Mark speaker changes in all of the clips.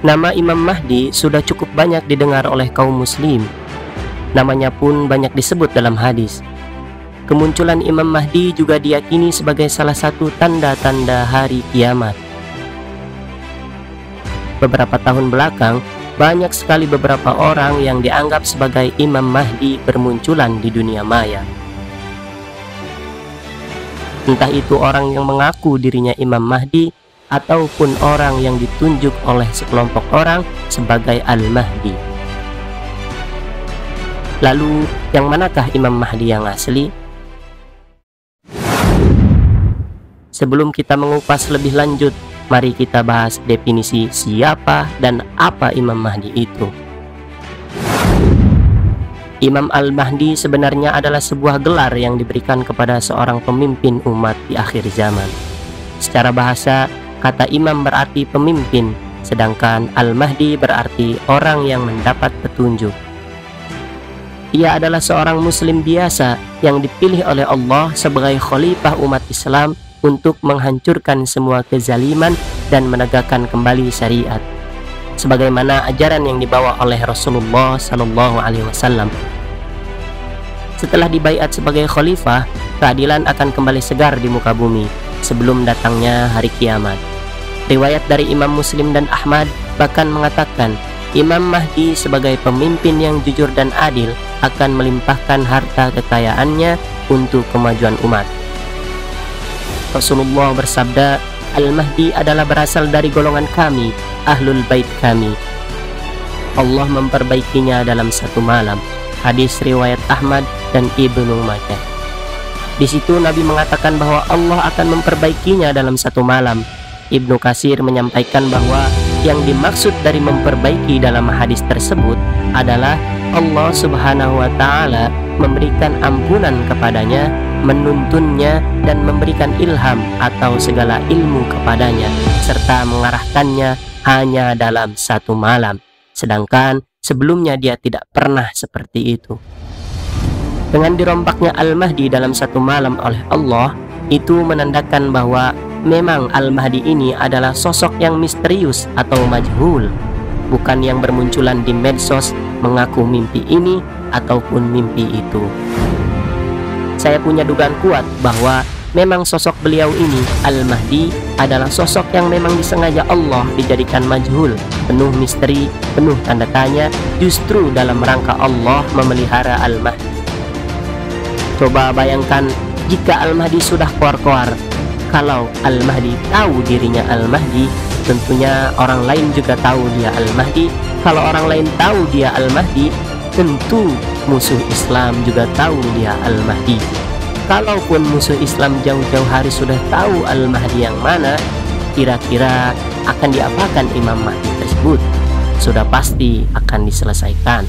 Speaker 1: Nama Imam Mahdi sudah cukup banyak didengar oleh kaum muslim. Namanya pun banyak disebut dalam hadis. Kemunculan Imam Mahdi juga diyakini sebagai salah satu tanda-tanda hari kiamat. Beberapa tahun belakang, banyak sekali beberapa orang yang dianggap sebagai Imam Mahdi bermunculan di dunia maya. Entah itu orang yang mengaku dirinya Imam Mahdi ataupun orang yang ditunjuk oleh sekelompok orang sebagai Al-Mahdi. Lalu, yang manakah Imam Mahdi yang asli? Sebelum kita mengupas lebih lanjut, mari kita bahas definisi siapa dan apa Imam Mahdi itu. Imam Al-Mahdi sebenarnya adalah sebuah gelar yang diberikan kepada seorang pemimpin umat di akhir zaman. Secara bahasa, kata imam berarti pemimpin, sedangkan Al-Mahdi berarti orang yang mendapat petunjuk. Ia adalah seorang muslim biasa yang dipilih oleh Allah sebagai khalifah umat Islam untuk menghancurkan semua kezaliman dan menegakkan kembali syariat, sebagaimana ajaran yang dibawa oleh Rasulullah SAW. Setelah dibaiat sebagai khalifah, keadilan akan kembali segar di muka bumi sebelum datangnya hari kiamat. Riwayat dari Imam Muslim dan Ahmad bahkan mengatakan, Imam Mahdi sebagai pemimpin yang jujur dan adil akan melimpahkan harta kekayaannya untuk kemajuan umat. Rasulullah bersabda, Al-Mahdi adalah berasal dari golongan kami, Ahlul Bait kami. Allah memperbaikinya dalam satu malam. Hadis riwayat Ahmad dan Ibnu Majah. Di situ Nabi mengatakan bahwa Allah akan memperbaikinya dalam satu malam. Ibnu Katsir menyampaikan bahwa yang dimaksud dari memperbaiki dalam hadis tersebut adalah Allah Subhanahu wa Ta'ala memberikan ampunan kepadanya, menuntunnya, dan memberikan ilham atau segala ilmu kepadanya, serta mengarahkannya hanya dalam satu malam, sedangkan sebelumnya dia tidak pernah seperti itu. Dengan dirompaknya Al-Mahdi dalam satu malam oleh Allah, itu menandakan bahwa memang Al-Mahdi ini adalah sosok yang misterius atau majhul, bukan yang bermunculan di medsos mengaku mimpi ini ataupun mimpi itu. Saya punya dugaan kuat bahwa memang sosok beliau ini, Al-Mahdi, adalah sosok yang memang disengaja Allah dijadikan majhul, penuh misteri, penuh tanda tanya, justru dalam rangka Allah memelihara Al-Mahdi. Coba bayangkan jika Al-Mahdi sudah koar-koar. Kalau Al-Mahdi tahu dirinya Al-Mahdi, tentunya orang lain juga tahu dia Al-Mahdi. Kalau orang lain tahu dia Al-Mahdi, tentu musuh Islam juga tahu dia Al-Mahdi. Kalaupun musuh Islam jauh-jauh hari sudah tahu Al-Mahdi yang mana, kira-kira akan diapakan Imam Mahdi tersebut? Sudah pasti akan diselesaikan.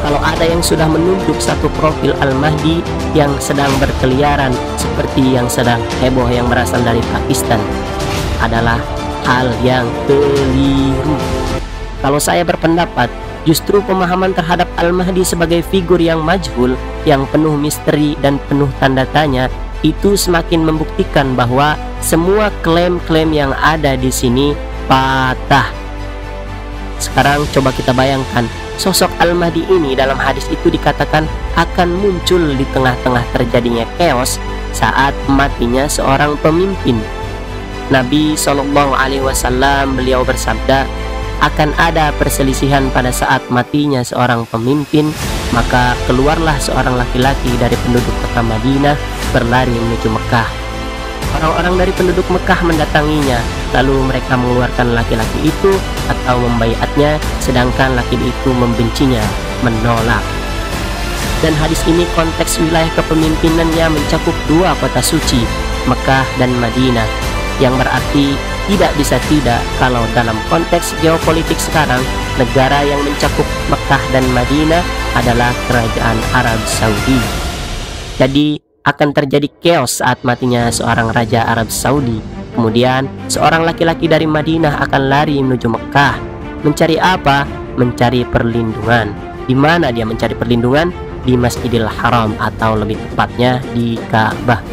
Speaker 1: Kalau ada yang sudah menunjuk satu profil Al-Mahdi yang sedang berkeliaran seperti yang sedang heboh yang berasal dari Pakistan, adalah hal yang keliru. Kalau saya berpendapat, justru pemahaman terhadap Al-Mahdi sebagai figur yang majhul, yang penuh misteri dan penuh tanda tanya, itu semakin membuktikan bahwa semua klaim-klaim yang ada di sini patah. Sekarang coba kita bayangkan, sosok Al-Mahdi ini dalam hadis itu dikatakan akan muncul di tengah-tengah terjadinya chaos saat matinya seorang pemimpin. Nabi SAW beliau bersabda, akan ada perselisihan pada saat matinya seorang pemimpin, maka keluarlah seorang laki-laki dari penduduk kota Madinah berlari menuju Mekah. Orang-orang dari penduduk Mekah mendatanginya, lalu mereka mengeluarkan laki-laki itu atau membaiatnya, sedangkan laki itu membencinya, menolak. Dan hadis ini konteks wilayah kepemimpinannya mencakup dua kota suci, Mekah dan Madinah, yang berarti tidak bisa tidak kalau dalam konteks geopolitik sekarang, negara yang mencakup Mekah dan Madinah adalah kerajaan Arab Saudi. Jadi akan terjadi chaos saat matinya seorang raja Arab Saudi. Kemudian seorang laki-laki dari Madinah akan lari menuju Mekah. Mencari apa? Mencari perlindungan. Di mana dia mencari perlindungan? Di Masjidil Haram, atau lebih tepatnya di Ka'bah.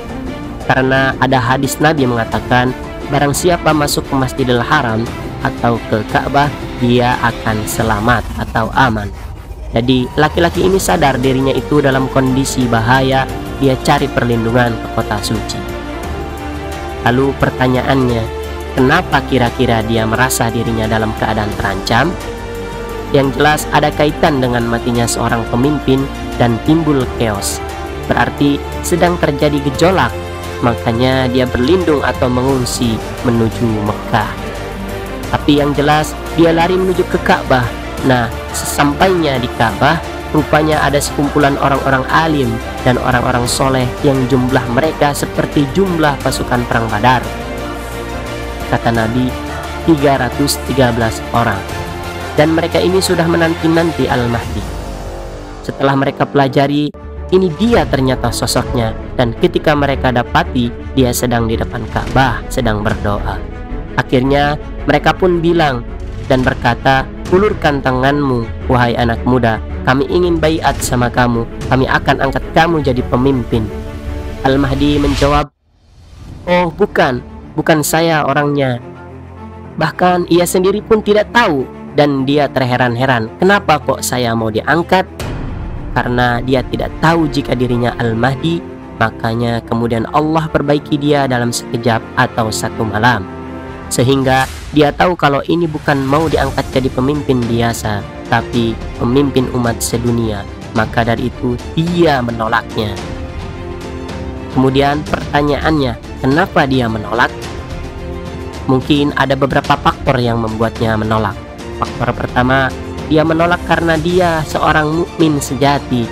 Speaker 1: Karena ada hadis Nabi mengatakan, barang siapa masuk ke Masjidil Haram, atau ke Ka'bah, dia akan selamat atau aman. Jadi laki-laki ini sadar dirinya itu dalam kondisi bahaya, dia cari perlindungan ke kota suci. Lalu pertanyaannya, kenapa kira-kira dia merasa dirinya dalam keadaan terancam? Yang jelas ada kaitan dengan matinya seorang pemimpin dan timbul chaos. Berarti sedang terjadi gejolak, makanya dia berlindung atau mengungsi menuju Mekah. Tapi yang jelas dia lari menuju ke Ka'bah. Nah, sesampainya di Ka'bah, rupanya ada sekumpulan orang-orang alim dan orang-orang soleh yang jumlah mereka seperti jumlah pasukan perang Badar. Kata Nabi, 313 orang. Dan mereka ini sudah menanti-nanti Al-Mahdi. Setelah mereka pelajari, ini dia ternyata sosoknya. Dan ketika mereka dapati, dia sedang di depan Ka'bah, sedang berdoa. Akhirnya mereka pun bilang dan berkata, "Ulurkan tanganmu, wahai anak muda. Kami ingin baiat sama kamu. Kami akan angkat kamu jadi pemimpin." Al-Mahdi menjawab, "Oh bukan saya orangnya." Bahkan ia sendiri pun tidak tahu. Dan dia terheran-heran, kenapa kok saya mau diangkat? Karena dia tidak tahu jika dirinya Al-Mahdi. Makanya kemudian Allah perbaiki dia dalam sekejap atau satu malam, sehingga dia tahu kalau ini bukan mau diangkat jadi pemimpin biasa, tapi pemimpin umat sedunia. Maka dari itu dia menolaknya. Kemudian pertanyaannya, kenapa dia menolak? Mungkin ada beberapa faktor yang membuatnya menolak. Faktor pertama, dia menolak karena dia seorang mukmin sejati.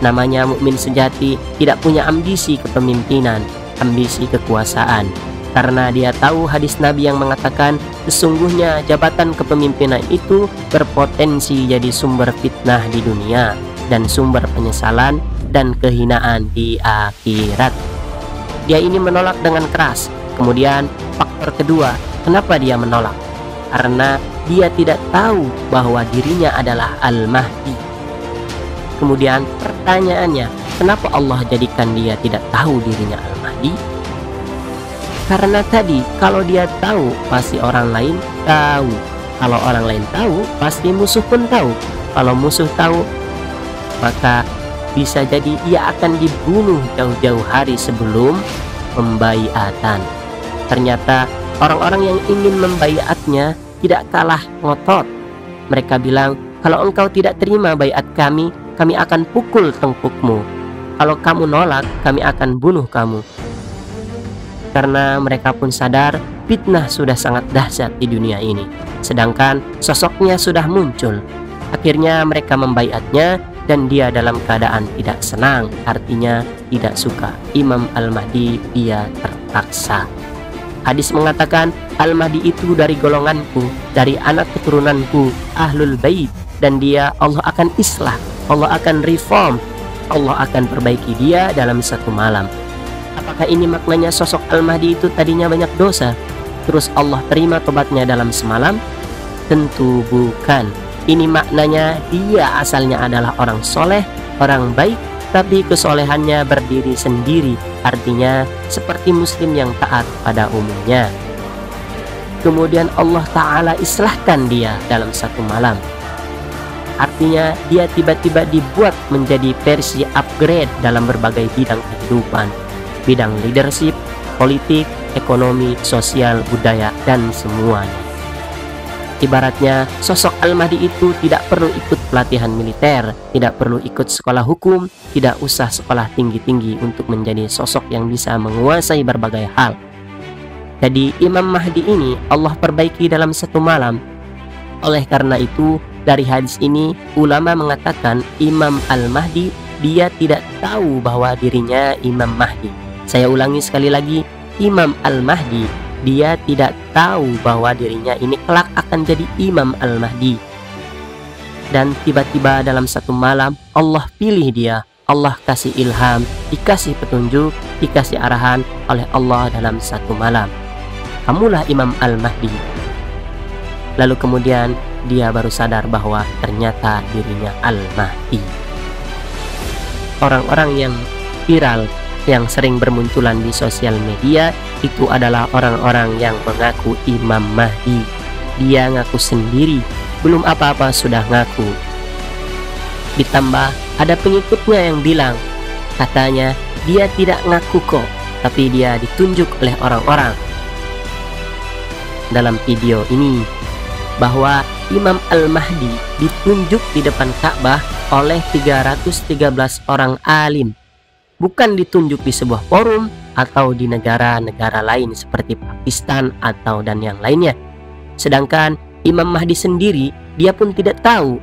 Speaker 1: Namanya mukmin sejati tidak punya ambisi kepemimpinan, ambisi kekuasaan. Karena dia tahu hadis Nabi yang mengatakan sesungguhnya jabatan kepemimpinan itu berpotensi jadi sumber fitnah di dunia dan sumber penyesalan dan kehinaan di akhirat. Dia ini menolak dengan keras. Kemudian faktor kedua, kenapa dia menolak? Karena dia tidak tahu bahwa dirinya adalah Al-Mahdi. Kemudian pertanyaannya, kenapa Allah jadikan dia tidak tahu dirinya Al-Mahdi? Karena tadi, kalau dia tahu, pasti orang lain tahu. Kalau orang lain tahu, pasti musuh pun tahu. Kalau musuh tahu, maka bisa jadi ia akan dibunuh jauh-jauh hari sebelum pembaiatan. Ternyata orang-orang yang ingin membaiatnya tidak kalah ngotot. Mereka bilang, kalau engkau tidak terima baiat kami akan pukul tengkukmu. Kalau kamu nolak, kami akan bunuh kamu. Karena mereka pun sadar fitnah sudah sangat dahsyat di dunia ini, sedangkan sosoknya sudah muncul. Akhirnya mereka membaiatnya dan dia dalam keadaan tidak senang, artinya tidak suka. Imam Al-Mahdi dia terpaksa. Hadis mengatakan Al-Mahdi itu dari golonganku, dari anak keturunanku, Ahlul Bait, dan dia Allah akan islah, Allah akan reform, Allah akan perbaiki dia dalam satu malam. Apakah ini maknanya sosok Al-Mahdi itu tadinya banyak dosa, terus Allah terima tobatnya dalam semalam? Tentu bukan. Ini maknanya dia asalnya adalah orang soleh, orang baik, tapi kesolehannya berdiri sendiri, artinya seperti muslim yang taat pada umumnya. Kemudian Allah Ta'ala islahkan dia dalam satu malam. Artinya dia tiba-tiba dibuat menjadi versi upgrade dalam berbagai bidang kehidupan. Bidang leadership, politik, ekonomi, sosial, budaya, dan semuanya. Ibaratnya sosok Al-Mahdi itu tidak perlu ikut pelatihan militer, tidak perlu ikut sekolah hukum, tidak usah sekolah tinggi-tinggi untuk menjadi sosok yang bisa menguasai berbagai hal. Jadi Imam Mahdi ini Allah perbaiki dalam satu malam. Oleh karena itu dari hadis ini ulama mengatakan Imam Al-Mahdi dia tidak tahu bahwa dirinya Imam Mahdi. Saya ulangi sekali lagi, Imam Al-Mahdi dia tidak tahu bahwa dirinya ini kelak akan jadi Imam Al-Mahdi. Dan tiba-tiba dalam satu malam Allah pilih dia, Allah kasih ilham, dikasih petunjuk, dikasih arahan oleh Allah dalam satu malam. Kamulah Imam Al-Mahdi. Lalu kemudian dia baru sadar bahwa ternyata dirinya Al-Mahdi. Orang-orang yang viral, yang sering bermunculan di sosial media, itu adalah orang-orang yang mengaku Imam Mahdi. Dia ngaku sendiri, belum apa-apa sudah ngaku. Ditambah ada pengikutnya yang bilang, katanya dia tidak ngaku kok, tapi dia ditunjuk oleh orang-orang dalam video ini bahwa Imam Al-Mahdi ditunjuk di depan Ka'bah oleh 313 orang alim, bukan ditunjuk di sebuah forum atau di negara-negara lain seperti Pakistan atau dan yang lainnya. Sedangkan Imam Mahdi sendiri dia pun tidak tahu,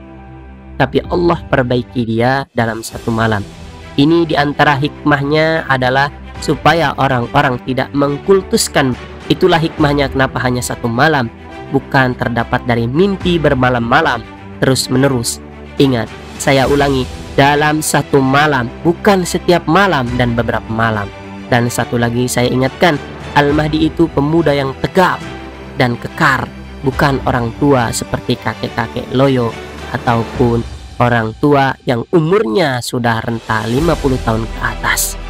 Speaker 1: tapi Allah perbaiki dia dalam satu malam. Ini diantara hikmahnya adalah supaya orang-orang tidak mengkultuskan. Itulah hikmahnya kenapa hanya satu malam, bukan terdapat dari mimpi bermalam-malam terus menerus. Ingat, saya ulangi, dalam satu malam, bukan setiap malam dan beberapa malam. Dan satu lagi saya ingatkan, Al-Mahdi itu pemuda yang tegap dan kekar, bukan orang tua seperti kakek-kakek loyo ataupun orang tua yang umurnya sudah renta 50 tahun ke atas.